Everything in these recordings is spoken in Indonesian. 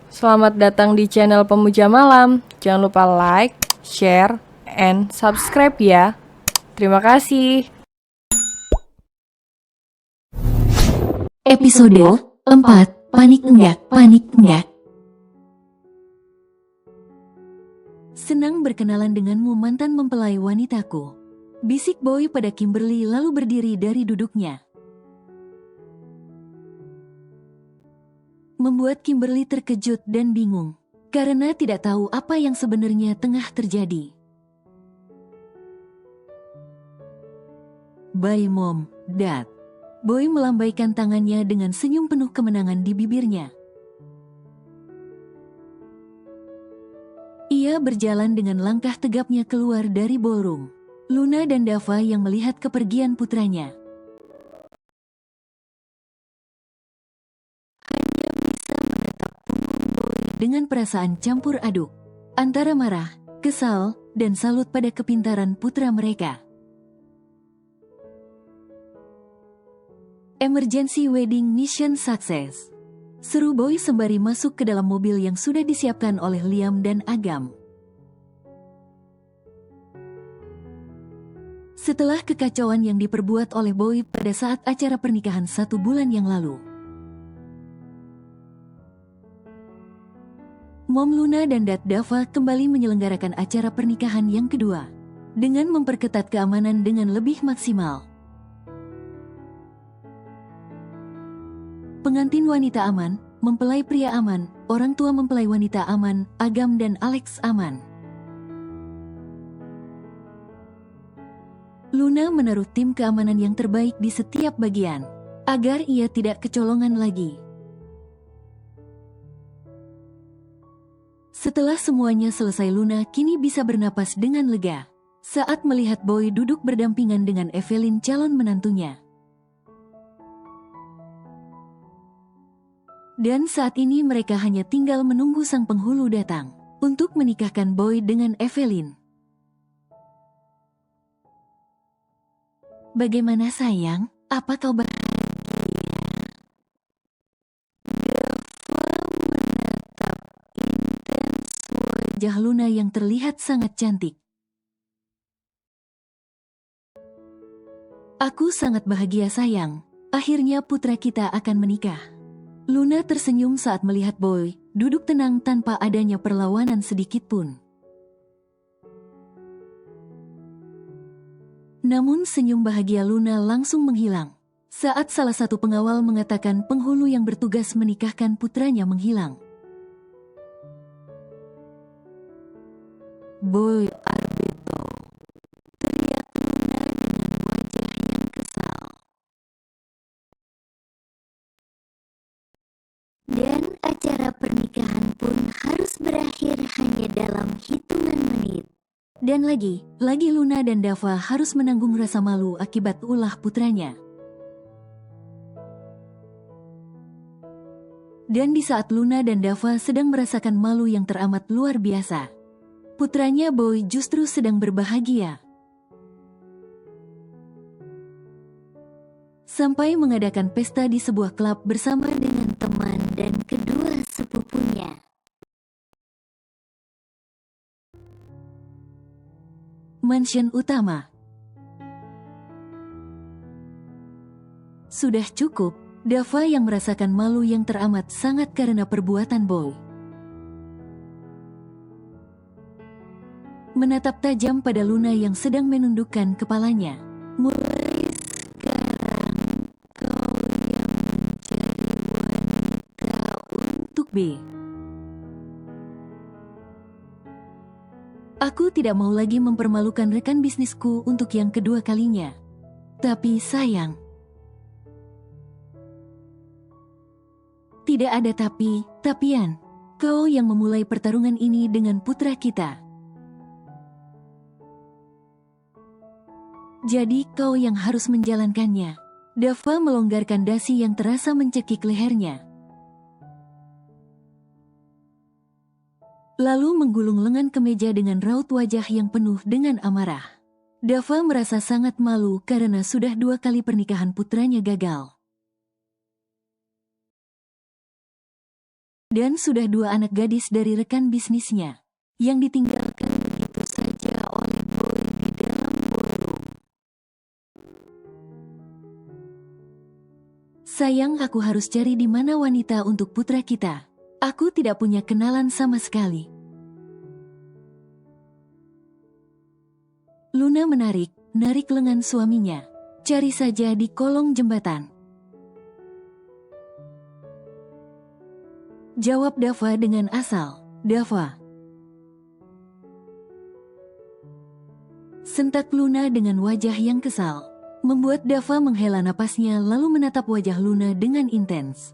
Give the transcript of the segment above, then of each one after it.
Selamat datang di channel Pemuja Malam. Jangan lupa like, share, and subscribe ya. Terima kasih. Episode 4, Panik Enggak, Panik Enggak. Senang berkenalan denganmu, mantan mempelai wanitaku. Bisik Boy pada Kimberly lalu berdiri dari duduknya. Membuat Kimberly terkejut dan bingung, karena tidak tahu apa yang sebenarnya tengah terjadi. Bye Mom, Dad. Boy melambaikan tangannya dengan senyum penuh kemenangan di bibirnya. Ia berjalan dengan langkah tegapnya keluar dari ballroom. Luna dan Dava yang melihat kepergian putranya hanya bisa menatap punggung Boy dengan perasaan campur aduk antara marah, kesal, dan salut pada kepintaran putra mereka. Emergency wedding mission success. Seru Boy sembari masuk ke dalam mobil yang sudah disiapkan oleh Liam dan Agam. Setelah kekacauan yang diperbuat oleh Boy pada saat acara pernikahan 1 bulan yang lalu, Mom Luna dan Dad Dava kembali menyelenggarakan acara pernikahan yang kedua dengan memperketat keamanan dengan lebih maksimal. Pengantin wanita aman, mempelai pria aman, orang tua mempelai wanita aman, Agam dan Alex aman. Luna menaruh tim keamanan yang terbaik di setiap bagian, agar ia tidak kecolongan lagi. Setelah semuanya selesai, Luna kini bisa bernapas dengan lega saat melihat Boy duduk berdampingan dengan Evelyn, calon menantunya. Dan saat ini mereka hanya tinggal menunggu sang penghulu datang untuk menikahkan Boy dengan Evelyn. Bagaimana sayang? Apa kau bahagia? Dava menatap intens wajah Luna yang terlihat sangat cantik. Aku sangat bahagia sayang. Akhirnya putra kita akan menikah. Luna tersenyum saat melihat Boy duduk tenang tanpa adanya perlawanan sedikit pun. Namun senyum bahagia Luna langsung menghilang saat salah satu pengawal mengatakan penghulu yang bertugas menikahkan putranya menghilang. Boy Arbeto, teriak Luna dengan wajah yang kesal. Dan acara pernikahan pun harus berakhir hanya dalam hitungan menit. Dan lagi Luna dan Dava harus menanggung rasa malu akibat ulah putranya. Dan di saat Luna dan Dava sedang merasakan malu yang teramat luar biasa, putranya Boy justru sedang berbahagia. Sampai mengadakan pesta di sebuah klub bersama dengan Teman dan kedua sepupunya. mansion utama. Sudah cukup, Dava yang merasakan malu yang teramat sangat karena perbuatan Boy. Menatap tajam pada Luna yang sedang menundukkan kepalanya. Mulai sekarang kau yang mencari wanita Untuk B. Aku tidak mau lagi mempermalukan rekan bisnisku untuk yang kedua kalinya. Tapi sayang, tidak ada tapian. Kau yang memulai pertarungan ini dengan putra kita. Jadi kau yang harus menjalankannya. Dava melonggarkan dasi yang terasa mencekik lehernya. Lalu menggulung lengan ke meja dengan raut wajah yang penuh dengan amarah. Dava merasa sangat malu karena sudah 2 kali pernikahan putranya gagal. Dan sudah 2 anak gadis dari rekan bisnisnya yang ditinggalkan begitu saja oleh Boy di dalam ballroom. Sayang, aku harus cari di mana wanita untuk putra kita. Aku tidak punya kenalan sama sekali. Luna narik lengan suaminya. Cari saja di kolong jembatan. Jawab Dava dengan asal. Dava. Sentak Luna dengan wajah yang kesal, membuat Dava menghela napasnya lalu menatap wajah Luna dengan intens.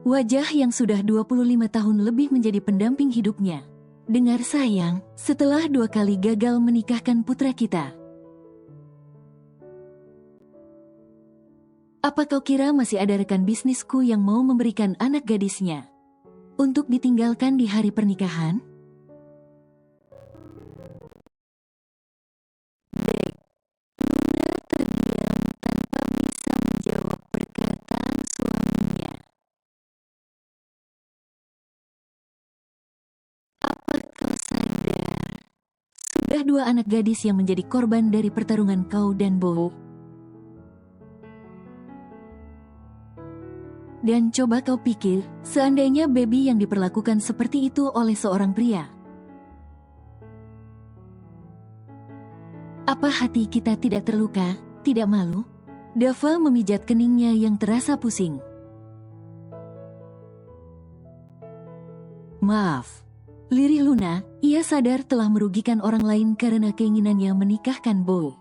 Wajah yang sudah 25 tahun lebih menjadi pendamping hidupnya. Dengar sayang, setelah 2 kali gagal menikahkan putra kita. Apa kau kira masih ada rekan bisnisku yang mau memberikan anak gadisnya untuk ditinggalkan di hari pernikahan? Dek, Luna terdiam tanpa bisa menjawab perkataan suaminya. Apa kau sadar? Sudah 2 anak gadis yang menjadi korban dari pertarungan kau dan Boy. Dan coba kau pikir, seandainya baby yang diperlakukan seperti itu oleh seorang pria. Apa hati kita tidak terluka, tidak malu? Dava memijat keningnya yang terasa pusing. Maaf. Lirih Luna, ia sadar telah merugikan orang lain karena keinginannya menikahkan Boy.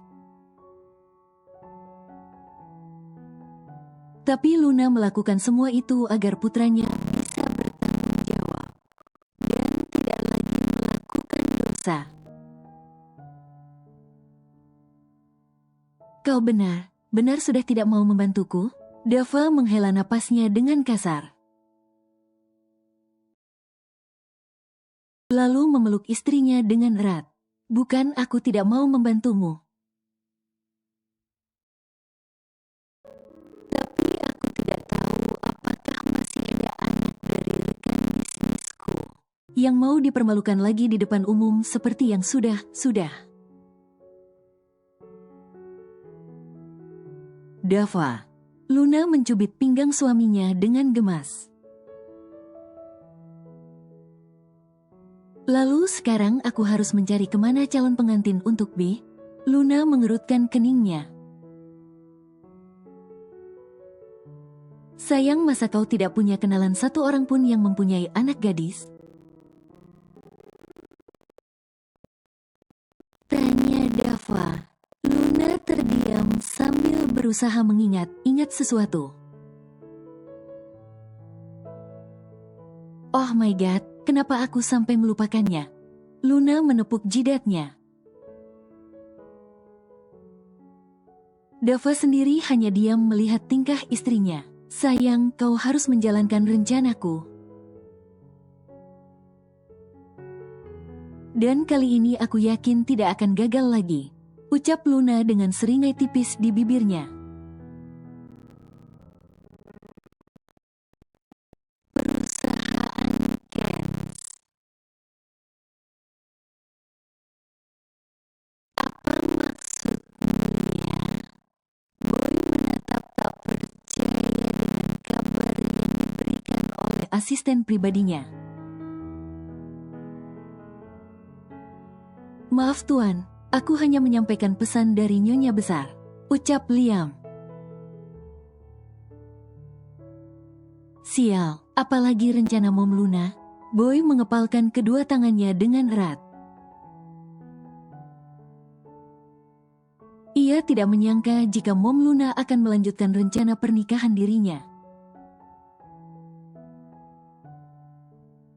Tapi Luna melakukan semua itu agar putranya bisa bertanggung jawab dan tidak lagi melakukan dosa. Kau benar sudah tidak mau membantuku? Dava menghela napasnya dengan kasar. Lalu memeluk istrinya dengan erat. Bukan, aku tidak mau membantumu. Tapi aku tidak tahu apakah masih ada anak dari rekan bisnisku yang mau dipermalukan lagi di depan umum seperti yang sudah. Dava. Luna mencubit pinggang suaminya dengan gemas. Lalu sekarang aku harus mencari kemana calon pengantin untuk B? Luna mengerutkan keningnya. Sayang, masa kau tidak punya kenalan satu orang pun yang mempunyai anak gadis? Tanya Dava. Luna terdiam sambil berusaha mengingat sesuatu. Oh my god, kenapa aku sampai melupakannya? Luna menepuk jidatnya. Dava sendiri hanya diam melihat tingkah istrinya. Sayang, kau harus menjalankan rencanaku. Dan kali ini aku yakin tidak akan gagal lagi. Ucap Luna dengan seringai tipis di bibirnya. Perusahaan Kens. Apa maksudmu, Lia? Boy menatap tak percaya dengan kabar yang diberikan oleh asisten pribadinya. Maaf Tuan, aku hanya menyampaikan pesan dari Nyonya Besar, ucap Liam. Sial, apalagi rencana Mom Luna? Boy mengepalkan kedua tangannya dengan erat. Ia tidak menyangka jika Mom Luna akan melanjutkan rencana pernikahan dirinya.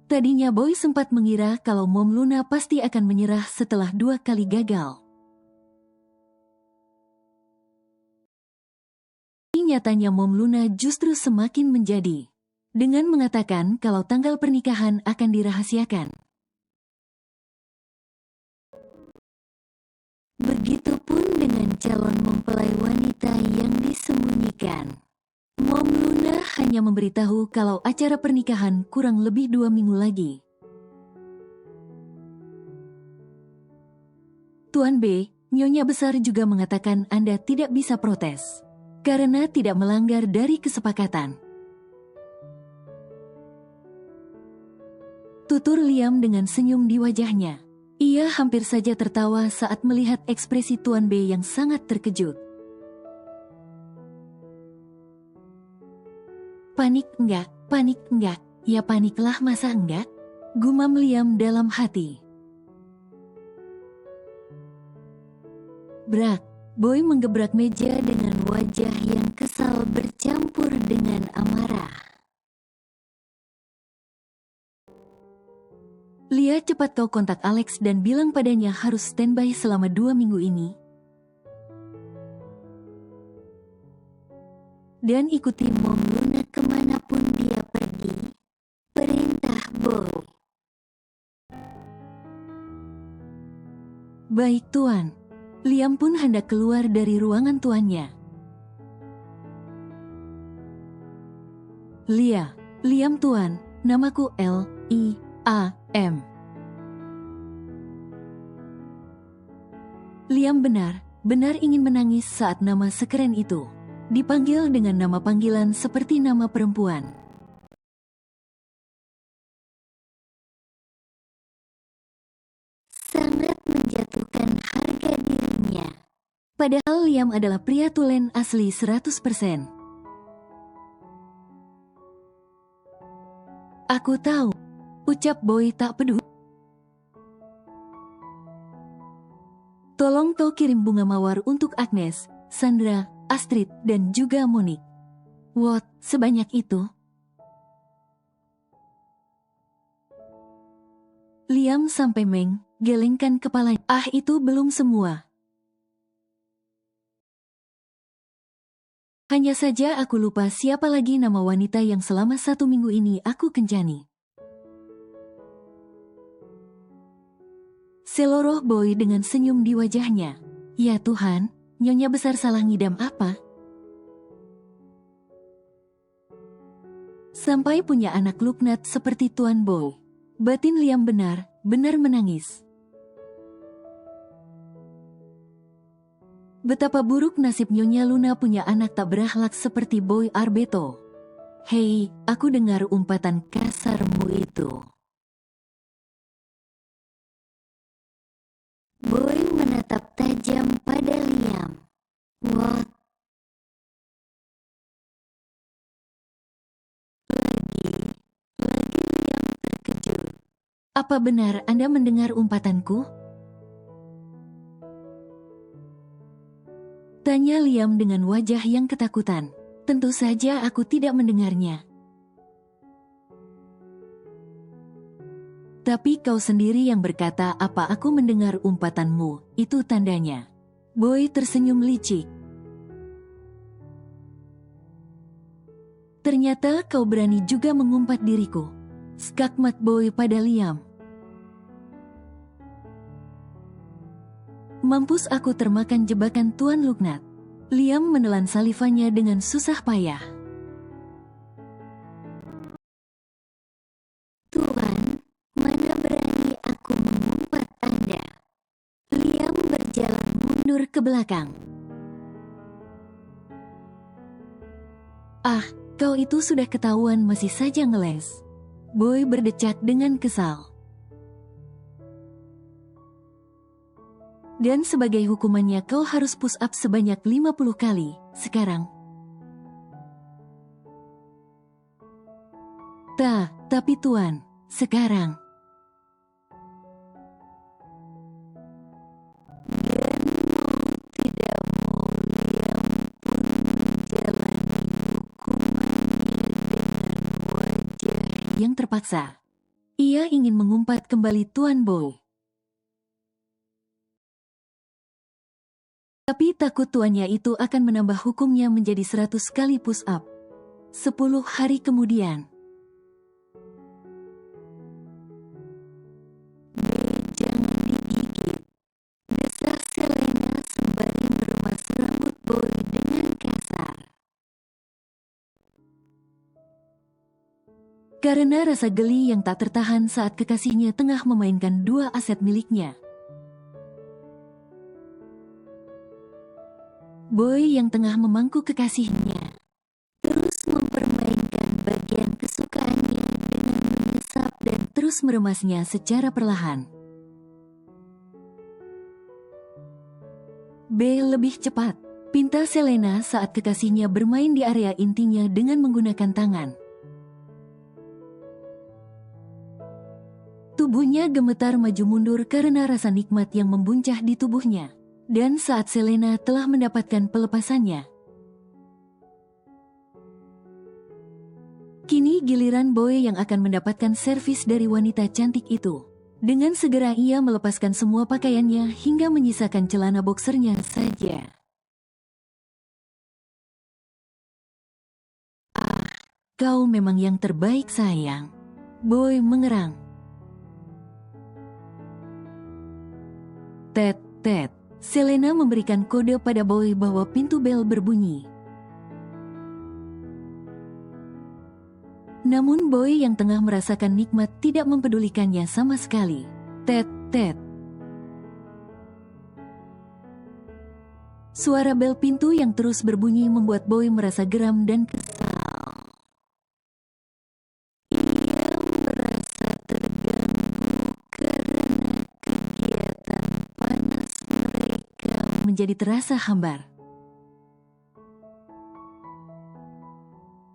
Tadinya Boy sempat mengira kalau Mom Luna pasti akan menyerah setelah 2 kali gagal. Nyatanya Mom Luna justru semakin menjadi, dengan mengatakan kalau tanggal pernikahan akan dirahasiakan. Begitupun dengan calon mempelai wanita yang disembunyikan. Mom Luna hanya memberitahu kalau acara pernikahan kurang lebih 2 minggu lagi. Tuan B, Nyonya Besar juga mengatakan Anda tidak bisa protes, karena tidak melanggar dari kesepakatan. Tutur Liam dengan senyum di wajahnya. Ia hampir saja tertawa saat melihat ekspresi Tuan B yang sangat terkejut. Panik enggak, ya paniklah masa enggak? Gumam Liam dalam hati. Brak, Boy menggebrak meja dengan wajah yang kesal bercampur dengan amarah. Lia, cepat kau kontak Alex dan bilang padanya harus standby selama 2 minggu ini. Dan ikuti Mom Luna kemanapun dia pergi. Perintah Boy. Baik Tuan. Liam pun hendak keluar dari ruangan tuannya. Lia, Liam Tuan, namaku L.I.A.M. Liam benar ingin menangis saat nama sekeren itu dipanggil dengan nama panggilan seperti nama perempuan. Sangat menjatuhkan harga dirinya. Padahal Liam adalah pria tulen asli 100%. Aku tahu, ucap Boy tak peduli. Tolong kau kirim bunga mawar untuk Agnes, Sandra, Astrid, dan juga Monique. What, sebanyak itu? Liam sampai gelengkan kepalanya. Ah, itu belum semua. Hanya saja aku lupa siapa lagi nama wanita yang selama 1 minggu ini aku kencani. Seloroh Boy dengan senyum di wajahnya. Ya Tuhan, Nyonya Besar salah ngidam apa? Sampai punya anak luknat seperti Tuan Boy. Batin Liam benar menangis. Betapa buruk nasib Nyonya Luna punya anak tak berakhlak seperti Boy Arbeto. Hei, aku dengar umpatan kasarmu itu. Boy menatap tajam pada Liam. What? Lagi Liam terkejut. Apa benar Anda mendengar umpatanku? Tanya Liam dengan wajah yang ketakutan. Tentu saja aku tidak mendengarnya. Tapi kau sendiri yang berkata apa aku mendengar umpatanmu, itu tandanya. Boy tersenyum licik. Ternyata kau berani juga mengumpat diriku. Skakmat Boy pada Liam. Mampus aku termakan jebakan Tuan Luknat. Liam menelan salivanya dengan susah payah. Tuan, mana berani aku mengumpat Anda. Liam berjalan Mundur ke belakang. Ah, kau itu sudah ketahuan masih saja ngeles. Boy berdecak dengan kesal. Dan sebagai hukumannya kau harus push up sebanyak 50 kali, sekarang. Tapi Tuan, sekarang. dan mau tidak mau Liam pun menjalani hukumannya dengan wajah Yang terpaksa. Ia ingin mengumpat kembali Tuan Boy. Tapi takut tuannya itu akan menambah hukumnya menjadi 100 kali push up. 10 hari kemudian. B. Jangan digigit. Desah Selena sembari meremas rambut Boy dengan kasar. karena rasa geli yang tak tertahan saat kekasihnya tengah memainkan dua aset miliknya. Boy yang tengah memangku kekasihnya terus mempermainkan bagian kesukaannya dengan menyesap dan terus meremasnya secara perlahan. B. Lebih cepat, pinta Selena saat kekasihnya bermain di area intinya dengan menggunakan tangan. Tubuhnya gemetar maju mundur karena rasa nikmat yang membuncah di tubuhnya. Dan saat Selena telah mendapatkan pelepasannya, kini giliran Boy yang akan mendapatkan servis dari wanita cantik itu. Dengan segera ia melepaskan semua pakaiannya hingga menyisakan celana boksernya saja. "Ah, kau memang yang terbaik sayang," Boy mengerang. Tet, tet. Selena memberikan kode pada Boy bahwa pintu bel berbunyi. Namun Boy yang tengah merasakan nikmat tidak mempedulikannya sama sekali. Tet, tet. Suara bel pintu yang terus berbunyi membuat Boy merasa geram dan kesal. ia merasa terganggu karena kegiatan panas mereka Menjadi terasa hambar.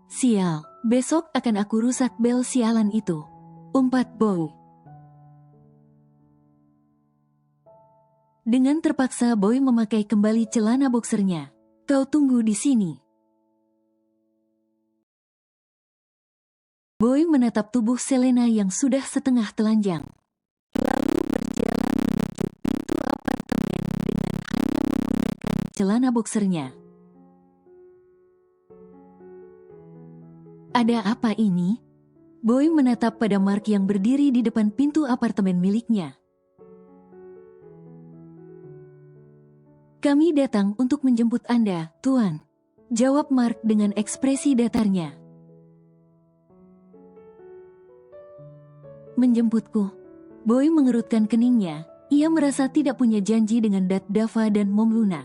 Sial, besok akan aku rusak bel sialan itu, umpat Boy. Dengan terpaksa Boy memakai kembali celana boksernya. Kau tunggu di sini. Boy menatap tubuh Selena yang sudah setengah telanjang. lalu berjalan menuju pintu apartemen dengan hanya menggunakan Celana boksernya. Ada apa ini? Boy menatap pada Mark yang berdiri di depan pintu apartemen miliknya. Kami datang untuk menjemput Anda, Tuan. Jawab Mark dengan ekspresi datarnya. Menjemputku? Boy mengerutkan keningnya. Ia merasa tidak punya janji dengan Dat Dava dan Mom Luna.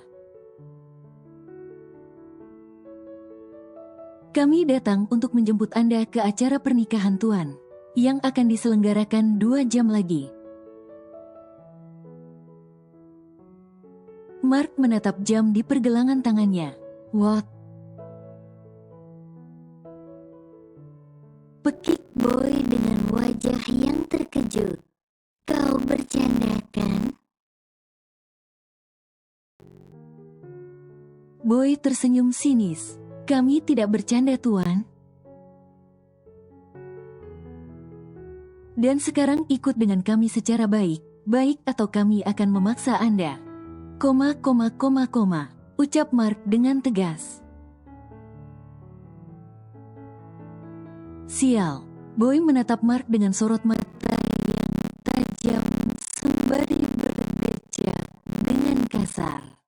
Kami datang untuk menjemput Anda ke acara pernikahan Tuan, yang akan diselenggarakan 2 jam lagi. Mark menatap jam di pergelangan tangannya. What? pekik Boy dengan wajah yang terkejut. Kau bercanda kan? Boy tersenyum sinis. Kami tidak bercanda Tuan. Dan sekarang ikut dengan kami secara baik, baik atau kami akan memaksa Anda. Ucap Mark dengan tegas. Sial, Boy menatap Mark dengan sorot mata yang tajam sembari bergejak dengan kasar.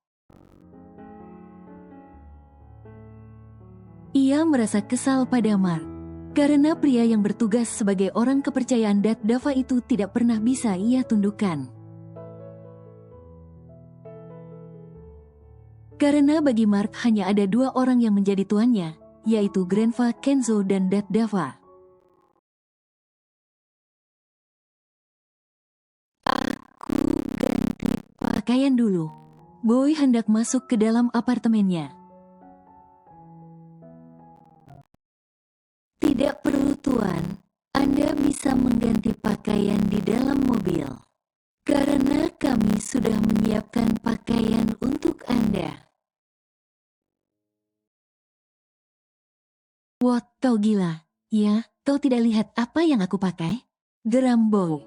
Ia merasa kesal pada Mark, karena pria yang bertugas sebagai orang kepercayaan Dat Dava itu tidak pernah bisa ia tundukkan. Karena bagi Mark hanya ada 2 orang yang menjadi tuannya, yaitu Grandpa Kenzo dan Dat Dava. Aku ganti Pakaian dulu. Boy hendak masuk ke dalam apartemennya. Tidak perlu Tuan, Anda bisa mengganti pakaian di dalam mobil. Karena kami sudah menyiapkan pakaian untuk Anda. What, kau gila? Ya, kau tidak lihat apa yang aku pakai? Geram Boy.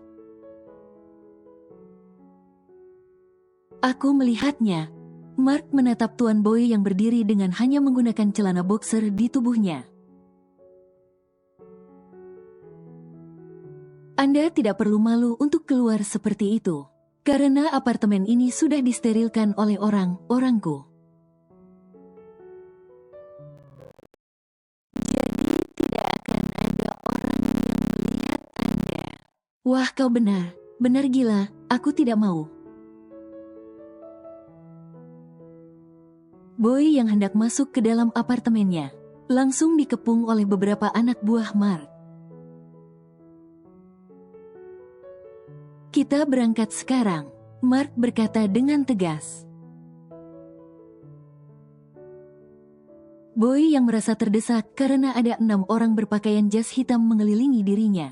Aku melihatnya. Mark menatap Tuan Boy yang berdiri dengan hanya menggunakan celana boxer di tubuhnya. Anda tidak perlu malu untuk keluar seperti itu, karena apartemen ini sudah disterilkan oleh orang-orangku. Jadi tidak akan ada orang yang Wah, kau benar. Benar gila, aku tidak mau. Boy yang hendak masuk ke dalam apartemennya langsung dikepung oleh beberapa anak buah Mark. Kita berangkat sekarang, Mark berkata dengan tegas. Boy yang merasa terdesak karena ada 6 orang berpakaian jas hitam mengelilingi dirinya.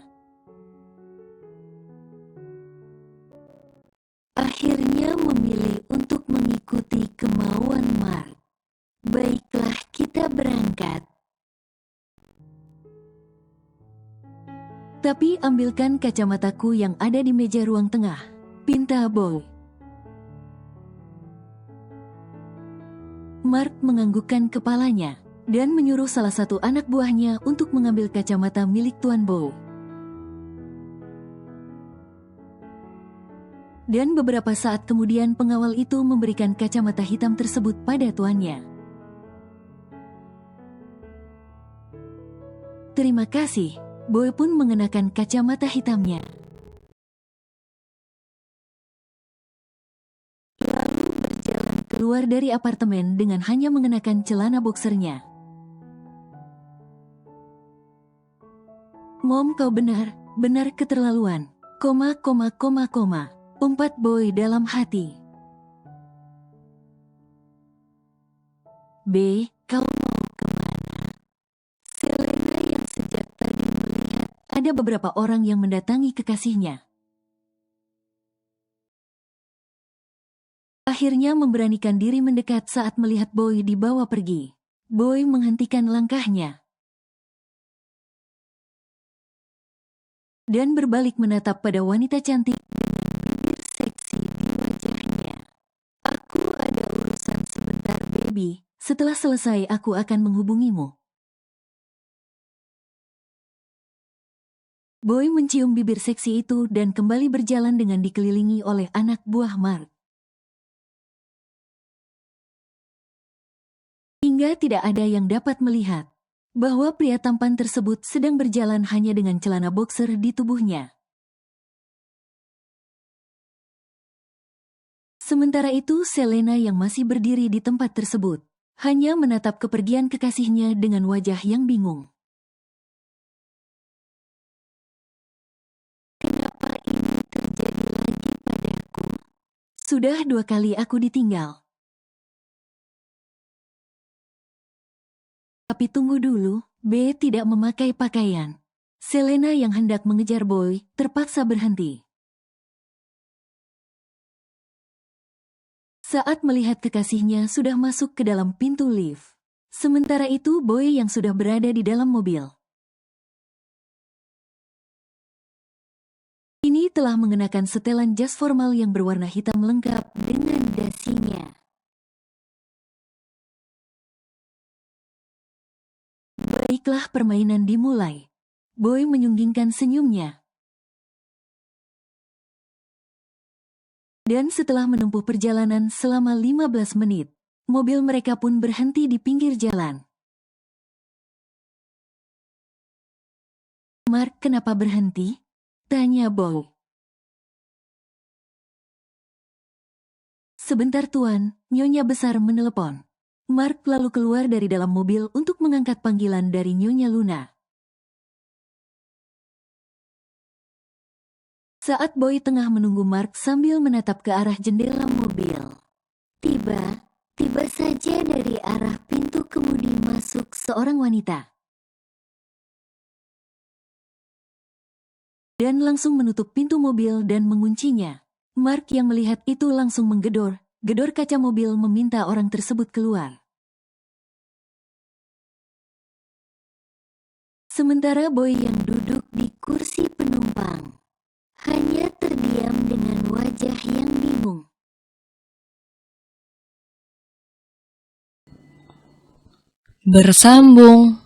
Akhirnya memilih untuk mengikuti kemauan Mark. Baiklah, kita berangkat. Tapi ambilkan kacamataku yang ada di meja ruang tengah, pinta Boy. Mark menganggukkan kepalanya dan menyuruh salah satu anak buahnya untuk mengambil kacamata milik Tuan Boy. Dan beberapa saat kemudian pengawal itu memberikan kacamata hitam tersebut pada tuannya. Terima kasih, Boy pun mengenakan kacamata hitamnya. Lalu berjalan Keluar dari apartemen dengan hanya mengenakan celana boxernya. Mom, kau benar, benar keterlaluan. Umpat Boy dalam hati. B, kau mau kemana? Selena yang sejak tadi melihat ada beberapa orang yang mendatangi kekasihnya. Akhirnya memberanikan diri mendekat saat melihat Boy dibawa pergi. Boy menghentikan langkahnya dan berbalik menatap pada wanita cantik dengan bibir seksi di wajahnya. Aku ada urusan sebentar, baby. Setelah selesai aku akan menghubungimu. Boy mencium bibir seksi itu dan kembali berjalan dengan dikelilingi oleh anak buah Mark. Hingga tidak ada yang dapat melihat bahwa pria tampan tersebut sedang berjalan hanya dengan celana boxer di tubuhnya. Sementara itu Selena yang masih berdiri di tempat tersebut hanya menatap kepergian kekasihnya dengan wajah yang bingung. Kenapa ini terjadi lagi padaku? Sudah 2 kali aku ditinggal. Tapi tunggu dulu, B tidak memakai pakaian. Selena yang hendak mengejar Boy terpaksa berhenti. Saat melihat kekasihnya sudah masuk ke dalam pintu lift. Sementara itu Boy yang sudah berada di dalam mobil. Ini telah mengenakan setelan jas formal yang berwarna hitam lengkap dengan dasinya. Baiklah, permainan dimulai. Boy menyunggingkan senyumnya. Dan setelah menempuh perjalanan selama 15 menit, mobil mereka pun berhenti di pinggir jalan. Mark, kenapa berhenti? Tanya Boy. Sebentar tuan, Nyonya besar menelepon. Mark lalu keluar dari dalam mobil untuk mengangkat panggilan dari Nyonya Luna. Saat Boy tengah menunggu Mark sambil menatap ke arah jendela mobil. Tiba saja dari arah pintu kemudi masuk seorang wanita. Dan langsung menutup pintu mobil dan menguncinya. Mark yang melihat itu langsung menggedor kaca mobil meminta orang tersebut keluar. Sementara Boy yang duduk di kursi penumpang hanya terdiam dengan wajah yang bingung. Bersambung.